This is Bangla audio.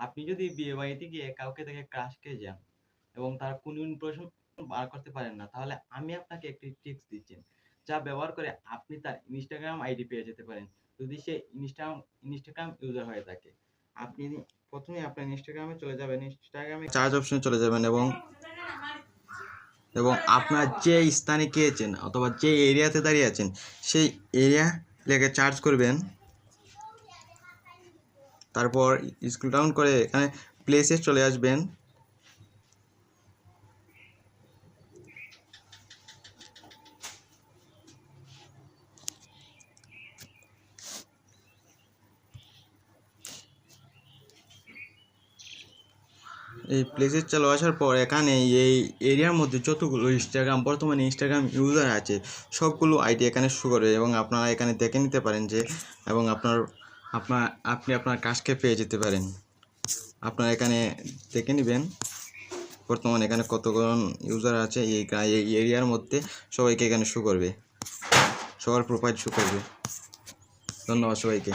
আপনি যদি বিয়ে বাড়িতে গিয়ে কাউকে দেখে ক্রাশ খেয়ে যান এবং তার কোনো ইমপ্রেশন বার করতে পারেন না, তাহলে আমি আপনাকে একটি ট্রিক্স দিচ্ছি, যা ব্যবহার করে আপনি তার ইনস্টাগ্রাম আইডি পেয়ে যেতে পারেন। যদি সে ইনস্টাগ্রাম ইউজার হয়ে থাকে, আপনি প্রথমে আপনার ইনস্টাগ্রামে চলে যাবেন, ইনস্টাগ্রামে সার্চ অপশনে চলে যাবেন এবং আপনার যে স্থানে গিয়েছেন অথবা যে এরিয়াতে দাঁড়িয়ে আছেন সেই এরিয়া লেগে সার্চ করবেন। তারপর স্ক্রল ডাউন করে এখানে প্লেসে চলে আসবেন। এই প্লেসে চলে আসার পর এখানে এই এরিয়ার মধ্যে যতগুলো বর্তমানে ইনস্টাগ্রাম ইউজার আছে সবগুলো আইডি এখানে শো করবে এবং আপনারা এখানে দেখে নিতে পারেন যে এবং আপনি আপনার কাজকে পেয়ে যেতে পারেন। আপনারা এখানে দেখে নেবেন বর্তমানে এখানে কতজন ইউজার আছে এই এরিয়ার মধ্যে, সবাইকে এখানে শো করবে, সবার প্রোফাইল শো করবে। ধন্যবাদ সবাইকে।